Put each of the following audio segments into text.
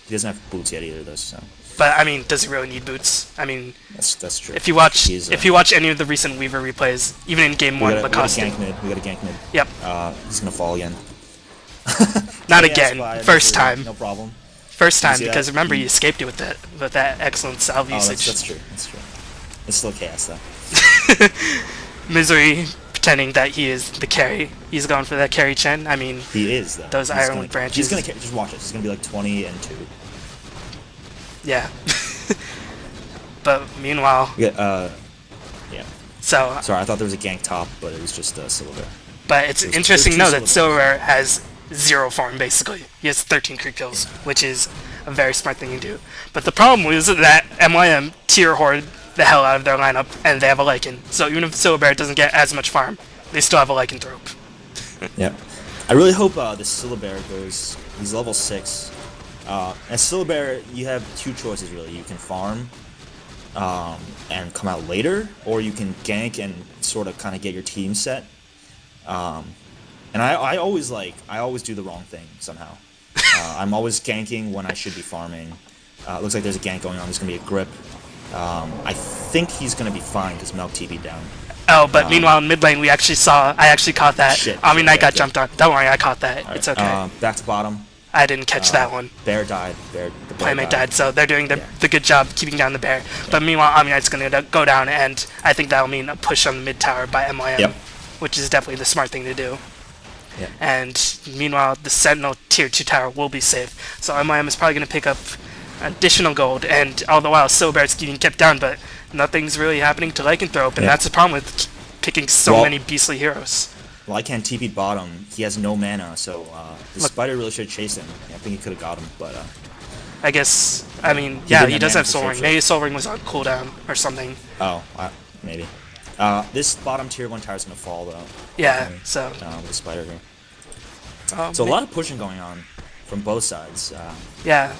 He doesn't have boots yet either, though. So But I mean, does he really need boots? I mean, that's true. if you watch any of the recent Weaver replays, even in game one, Lacoste. We got a gank mid. Yep. He's gonna fall again. Not again. First time. No problem. First time, because remember he escaped it with that excellent salve usage. That's true. That's true. It's still chaos though. Misery pretending that he is the carry. He's going for that carry Chen. I mean, he is though. Those Iron branches. He's gonna just watch it. He's gonna be like 20 and 2. Yeah. But meanwhile. Yeah. So. Sorry, I thought there was a gank top, but it was just Silver. But it's interesting to know that Silver has 0 farm basically. He has 13 creep kills, which is a very smart thing to do. But the problem was that MYM tier horde the hell out of their lineup, and they have a Lycan. So even if Silver doesn't get as much farm, they still have a Lycanthrope. Yeah. I really hope the Silver goes. He's level 6. As Silver, you have 2 choices really. You can farm and come out later, or you can gank and sort of kind of get your team set. And I always do the wrong thing somehow. I'm always ganking when I should be farming. Looks like there's a gank going on. There's gonna be a grip. I think he's gonna be fine because Milk TP'd down. Oh, but meanwhile in mid lane I actually caught that. Shit. Omni Knight got jumped on. Don't worry, I caught that. Right. It's okay. Back to bottom. I didn't catch that one. Bear died. The Playmate died, so they're doing the good job keeping down the bear. Yeah. But meanwhile, Omni Knight's going to go down, and I think that'll mean a push on the mid tower by MYM, which is definitely the smart thing to do. Yep. And meanwhile, the Sentinel tier 2 tower will be safe. So MYM is probably going to pick up additional gold, and all the while Silver's getting kept down, but nothing's really happening to Lycanthrope, and that's the problem with picking so many beastly heroes. Well, I can't TP bottom. He has no mana, so the Spider really should chase him. I think he could have got him, but I guess, I mean, he does have Soul Ring. Maybe Soul Ring was on cooldown or something. Oh, maybe. This bottom tier 1 tower is going to fall, though. Yeah, so. With the Spider here. So a lot of pushing going on from both sides. Yeah.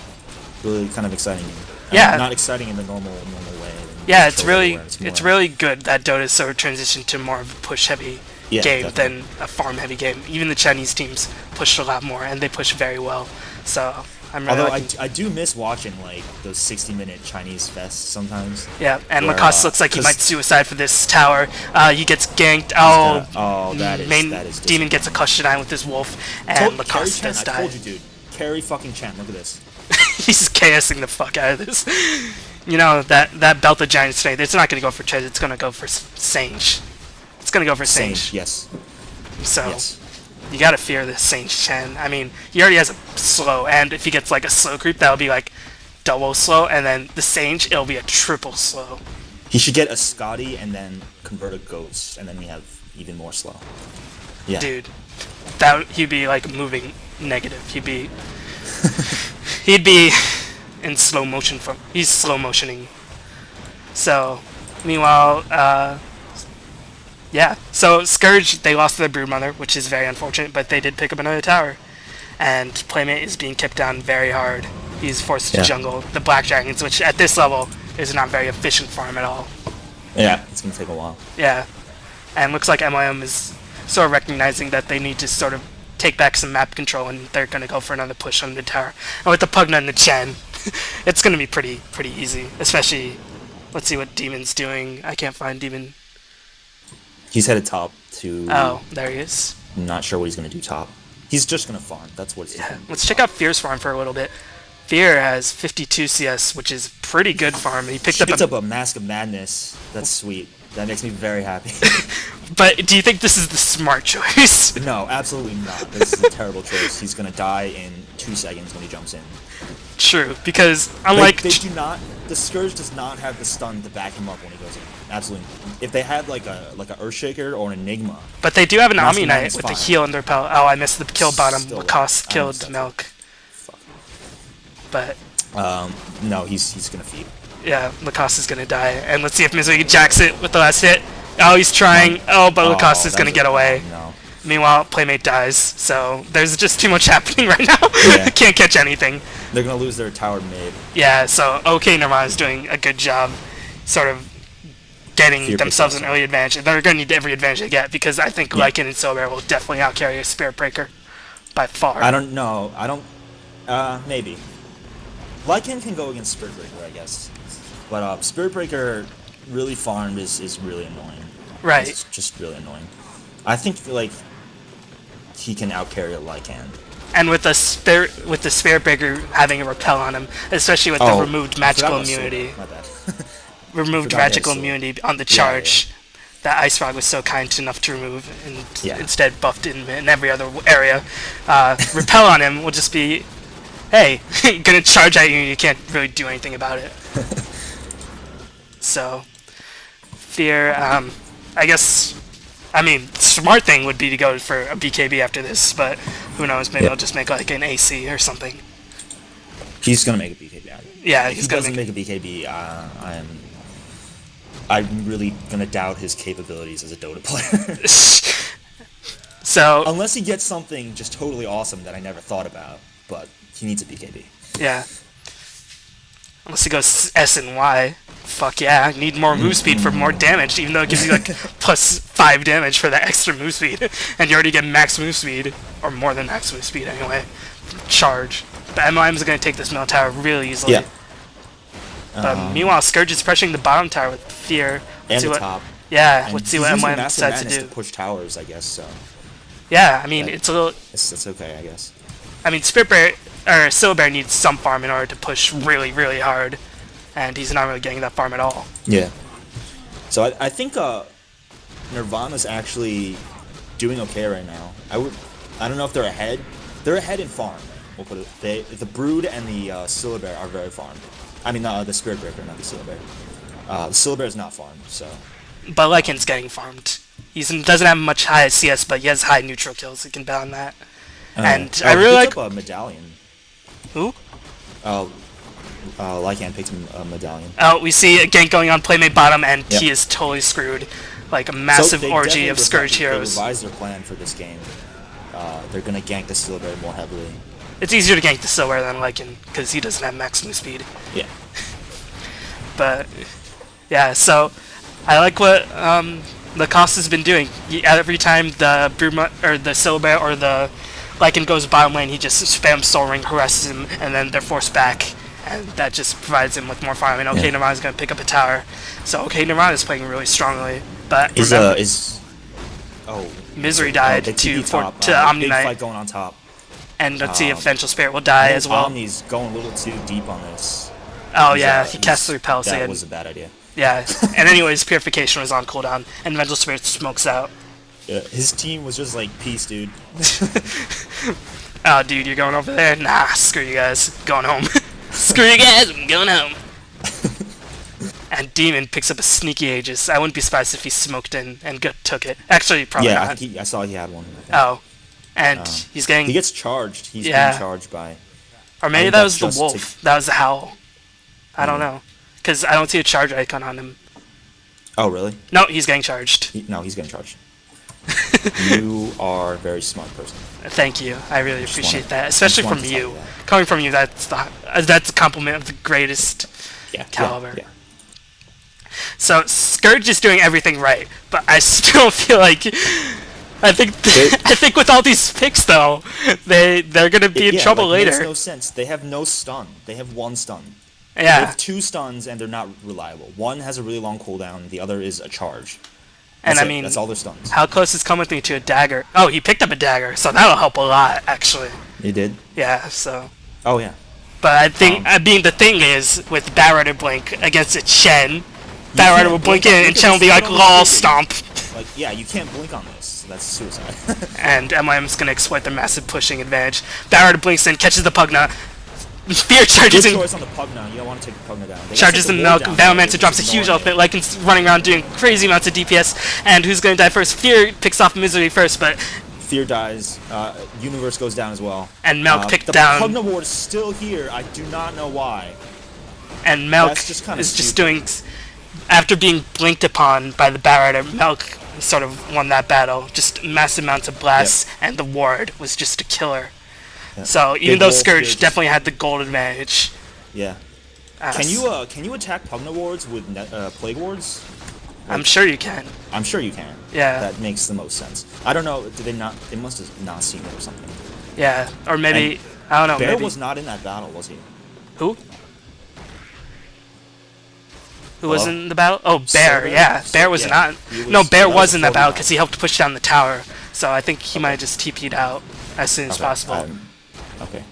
Really kind of exciting. Not exciting in the normal way. Yeah, it's really good that Dota's sort of transitioned to more of a push-heavy game than a farm-heavy game. Even the Chinese teams pushed a lot more, and they push very well. So I'm really. Although I do miss watching like those 60-minute Chinese fests sometimes. Yeah, and Lacoste looks like he might suicide for this tower. He gets ganked. That is Demon gets a cushion eye with his wolf, and Lacoste does die. I told you, dude. Carry fucking Chen. Look at this. He's KSing the fuck out of this. You know, that Belted Giant Snake, it's not going to go for Chen, it's going to go for Sange. It's going to go for Sange. Yes. So, you got to fear this Sange Chen. I mean, he already has a slow, and if he gets like a slow creep, that'll be like double slow, and then the Sange, it'll be a triple slow. He should get a Scotty and then convert a Ghost, and then we have even more slow. Yeah. Dude, he'd be like moving negative. He'd be in slow motion he's slow motioning. So, meanwhile, so Scourge, they lost their Broodmother, which is very unfortunate, but they did pick up another tower. And Playmate is being kept down very hard. He's forced to jungle the Black Dragons, which at this level is not very efficient farm at all. Yeah, it's going to take a while. Yeah. And looks like MYM is sort of recognizing that they need to sort of take back some map control, and they're going to go for another push on the tower. And with the Pugna and the Chen, it's going to be pretty easy. Especially, let's see what Demon's doing. I can't find Demon. He's headed top to... Oh, there he is. I'm not sure what he's going to do top. He's just going to farm. That's what he's doing. Let's check out Fear's farm for a little bit. Fear has 52 CS, which is pretty good farm. He picked up a Mask of Madness. That's sweet. That makes me very happy. But do you think this is the smart choice? No, absolutely not. This is a terrible choice. He's going to die in 2 seconds when he jumps in. True, because unlike... The Scourge does not have the stun to back him up when he goes in. Absolutely. If they had like a Earthshaker or an Enigma... But they do have an Omni Knight with the heal and repel. Oh, I missed the kill bottom. Lacoste killed Milk. Fuck. But... no, he's going to feed. Yeah, Lacoste is going to die. And let's see if Misery jacks it with the last hit. Oh, he's trying. Oh, but Lacoste is going to get away. No. Meanwhile, Playmate dies. So there's just too much happening right now. Yeah. Can't catch anything. They're going to lose their tower mid. Yeah, so OK Nirvana is doing a good job sort of getting themselves an early advantage. They're going to need every advantage they get, because I think Lycan and Silver will definitely outcarry a Spirit Breaker by far. I don't know. Maybe. Lycan can go against Spirit Breaker, I guess. But Spirit Breaker really farmed is really annoying. Right. It's just really annoying. I think like he can outcarry a Lycan. And with the Spirit Breaker having a repel on him, especially with the removed magical immunity. My bad. Removed magical immunity on the charge. That IceFrog was so kind enough to remove, and instead buffed in every other area. Repel on him will just be, hey, gonna charge at you and you can't really do anything about it. So, Fear, I guess, I mean, smart thing would be to go for a BKB after this, but who knows, maybe I'll just make like an AC or something. He's gonna make a BKB out of it. Yeah, if he doesn't make a BKB, I'm really gonna doubt his capabilities as a Dota player. So unless he gets something just totally awesome that I never thought about, but he needs a BKB. Yeah. Unless he goes S and Y. Fuck yeah, I need more move speed for more damage, even though it gives you like +5 damage for that extra move speed. And you already get max move speed, or more than max move speed anyway. Charge. But MYM's gonna take this middle tower really easily. Yeah. But meanwhile, Scourge is pressuring the bottom tower with Fear. And the top. Yeah, and let's see what MYM decides to do. To push towers, I guess, so. Yeah, I mean, it's a little... It's okay, I guess. I mean, Silver needs some farm in order to push really, really hard. And he's not really getting that farm at all. Yeah. So I think Nirvana's actually doing okay right now. I don't know if they're ahead. They're ahead in farm. We'll put it. The Brood and the Silver are very farmed. I mean, the Spirit Breaker, not the Silver. The Silver is not farmed, so. But Lycan's getting farmed. He doesn't have much high CS, but he has high neutral kills. He can bet on that. And I really like a medallion. Who? Lycan picked a medallion. Oh, we see a gank going on Playmate bottom, and he is totally screwed. Like a massive orgy of Scourge heroes. They revised their plan for this game. They're gonna gank the Silver more heavily. It's easier to gank the Silver than Lycan, because he doesn't have maximum speed. Yeah. But, yeah, so I like what the Cost has been doing. Every time the Silver or the Lycan goes bottom lane, he just spams Soul Ring, harasses him, and then they're forced back. And that just provides him with more farm. And OK Nirvana's going to pick up a tower. So OK Nirvana's playing really strongly. But Misery died to Omni big Knight. Fight going on top. And let's see if Vengeful Spirit will die as well. Omni's going a little too deep on this. Oh yeah, he cast the repel. That was a bad idea. Yeah, and anyways, Purification was on cooldown, and Vengeful Spirit smokes out. Yeah, his team was just like, peace, dude. Oh, dude, you're going over there? Nah, screw you guys. Going home. Screw you guys, I'm going home. And Demon picks up a sneaky Aegis. I wouldn't be surprised if he smoked in and took it. Actually, probably not. Yeah, I saw he had one. Oh. And he's getting... He gets charged. He's being charged by... Or maybe that was the Wolf. That was the Howl. I don't know. Because I don't see a charge icon on him. Oh, really? No, he's getting charged. He's getting charged. You are a very smart person. Thank you. I really appreciate that. Especially from you. Coming from you, that's a compliment of the greatest caliber. Yeah. So Scourge is doing everything right, but I still feel like I think with all these picks though, they're gonna be in trouble later. It makes no sense. They have no stun. They have one stun. Yeah. They have 2 stuns and they're not reliable. One has a really long cooldown. The other is a charge. And I mean, that's all their stuns. How close is Come With Me to a dagger? Oh, he picked up a dagger, so that'll help a lot, actually. He did? Yeah, so. Oh, yeah. But I think, the thing is, with Batrider Blink against a Chen, Batrider will blink in and Chen will be like, lol, stomp. Like, yeah, you can't blink on this. That's suicide. And MYM's gonna exploit their massive pushing advantage. Batrider blinks in, catches the Pugna. Fear charges in. Good choice on the Pugna. You don't want to take the Pugna down. Charges in Milk. Valormancer drops a huge ultimate. Lycan's running around doing crazy amounts of DPS. And who's going to die first? Fear picks off Misery first, but Fear dies. Universe goes down as well. And Milk picked down. The Pugna ward is still here. I do not know why. And Milk is just doing. After being blinked upon by the Batrider, Milk sort of won that battle. Just massive amounts of blasts, and the ward was just a killer. Yeah. So even though Scourge definitely had the gold advantage. Yeah. Can you attack Pugna wards with Plague wards? I'm sure you can. I'm sure you can. Yeah. That makes the most sense. I don't know. Did they not? They must have not seen it or something. Yeah. Or maybe I don't know. Bear maybe was not in that battle, was he? Who? Who was Hello? in the battle? Oh, Bear. Silver? Yeah, Bear was Yeah, not. he No, was- Bear that was in that battle 49. because he helped push down the tower. So I think he might have just TP'd out as soon as Okay, possible. okay.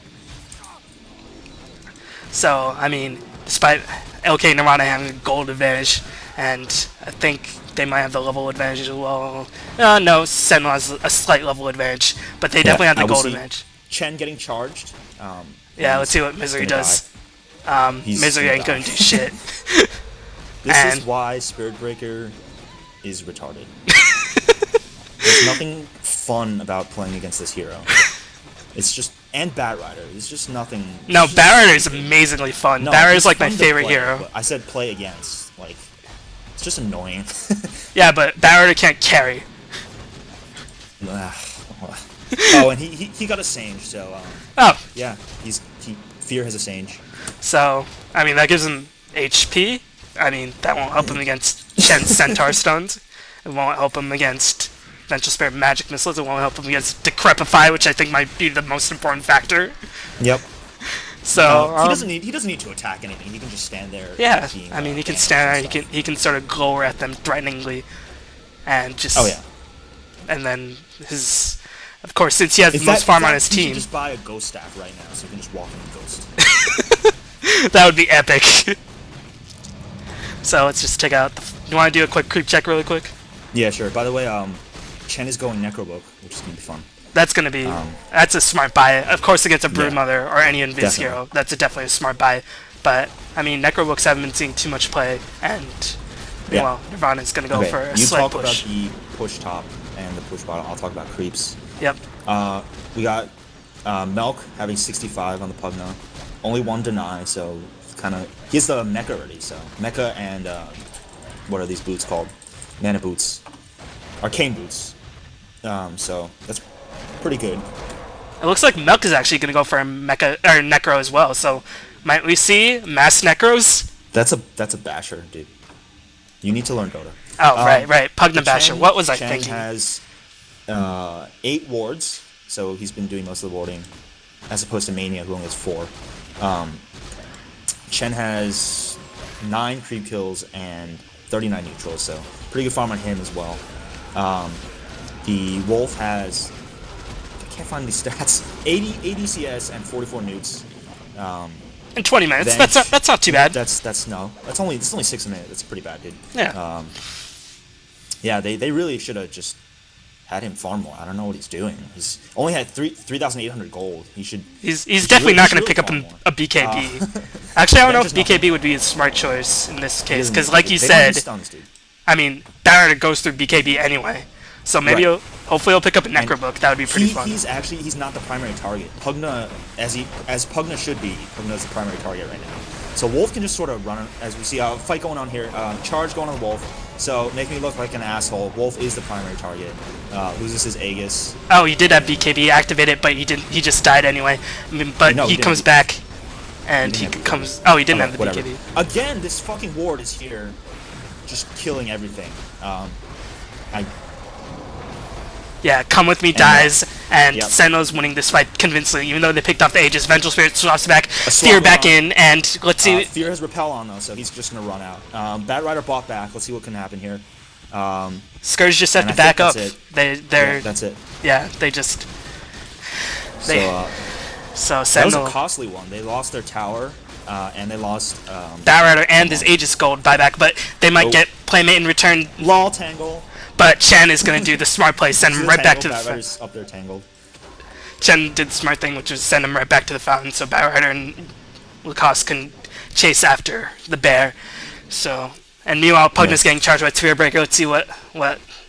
So, I mean, despite OK Nirvana having a gold advantage, and I think they might have the level advantage as well. No, Sentinel has a slight level advantage, but they definitely have the I will gold see advantage. Chen getting charged. Yeah, he's let's see what Misery gonna does. He's Misery gonna ain't gonna die. do shit. This And- is why Spirit Breaker is retarded. There's nothing fun about playing against this hero. It's just, and Bat Rider. It's just nothing. No, it's just Bat Rider is stupid. amazingly fun. No, Bat Rider is it's like my fun to favorite play, hero. but I said play against. Like, it's just annoying. Yeah, but Bat Rider can't carry. Oh, and he got a Sange, so Oh, yeah, Fear has a Sange. so, I mean, that gives him HP. I mean, that won't help him against Shen's Centaur Stones. It won't help him against Vengeful Spirit Magic Missiles. It won't help him against Decrepify, which I think might be the most important factor. Yep. So, He doesn't need to attack anything. He can just stand there. yeah, taking, I mean, he can damage stand and there, stuff. he can sort of glower at them threateningly, and just... Oh yeah. And then his... Of course, since he has the In most fact- farm in on fact, his he should team, just buy a ghost staff right now, so you can just walk in the ghost. that would be epic. So let's just take out the... You want to do a quick creep check really quick? Yeah, sure. By the way, Chen is going Necrobook, which is gonna be fun. That's going to be... that's a smart buy. Of course, against a Broodmother or any Invis Definitely. hero, that's definitely a smart buy. But, I mean, Necrobooks haven't been seeing too much play, and... Yeah. Well, Nirvana's going to go Okay, for a you slight talk push. about the push top and the push bottom. I'll talk about creeps. Yep. We got Melk having 65 on the Pugna. Only one deny, so kind of... He has the Mecha already, so... Mecha and, what are these boots called? Mana boots. Arcane boots. So, that's pretty good. It looks like Milk is actually going to go for a Mecha, or Necro as well, so might we see mass Necros? That's a basher, dude. You need to learn Dota. Oh, right. Pugna Basher. What was I Chen thinking? has 8 wards, so he's been doing most of the warding, as opposed to Mania, who only has 4. Chen has 9 creep kills and 39 neutrals, so pretty good farm on him as well. The Wolf has... I can't find these stats. 80 CS and 44 nukes. In 20 minutes. Venge- That's not too bad. It's only 6 a minute. That's pretty bad, dude. Yeah. Yeah, they really should have just had him farm more. I don't know what he's doing. He's only had 3,800 gold. He should. He's definitely not going to really pick up farm more. a BKB. Actually, I don't know if Venge is not- BKB would be a smart choice in this He case, doesn't because need like to. you They don't need said, stuns, dude. I mean, Barrett goes through BKB anyway. So maybe Right. hopefully he'll pick up a Necrobook. That would be pretty fun. He's not the primary target. Pugna, as Pugna should be, Pugna is the primary target right now. So Wolf can just sort of run, as we see a fight going on here, charge going on the Wolf. So make me look like an asshole. Wolf is the primary target. Loses his Aegis. Oh, he did have BKB activated, but he didn't. He just died anyway. I mean, but No, he he didn't. comes back, and He he didn't have comes. Oh, he didn't Okay, have the whatever. BKB. Again, this fucking ward is here, just killing everything. Yeah, Come With Me dies, and Yep. Sentinel's winning this fight convincingly, even though they picked off the Aegis. Vengeful Spirit swaps back, swap Fear back around. in, and let's see. Fear has Repel on though, so he's just gonna run out. Bat Rider bought back. Let's see what can happen here. Scourge just have and to I back think up. that's it. They're Yeah, that's it. yeah, they just So so that was Sentinel, a costly one. They lost their tower, and they lost Bat and his Aegis gold buyback, but they might Oh. get Playmate in return. LOL Tangle. But Chen is gonna do the smart play, send him See right back to the Bat fountain. Rider's up there tangled. Chen did the smart thing, which was send him right back to the fountain, so Bat Rider and Lacoste can chase after the bear. So, and meanwhile, Pugna's Yes. getting charged by Spear Breaker. Let's see what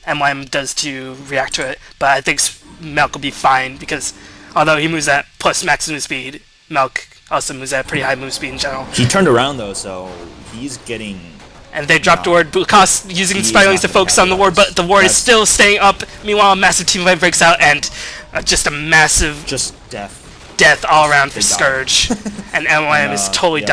MYM does to react to it. But I think Melk will be fine because although he moves at plus max move speed, Melk also moves at pretty high move speed in general. He turned around though, so he's getting. And they dropped No. a ward. Lacoste using He's Spiralings not to gonna focus on the ward, capitalize. but the ward is That's- still staying up. Meanwhile, a massive team fight breaks out, and just a massive Just death. death all around for They die. Scourge. And MYM is And, totally yeah. down.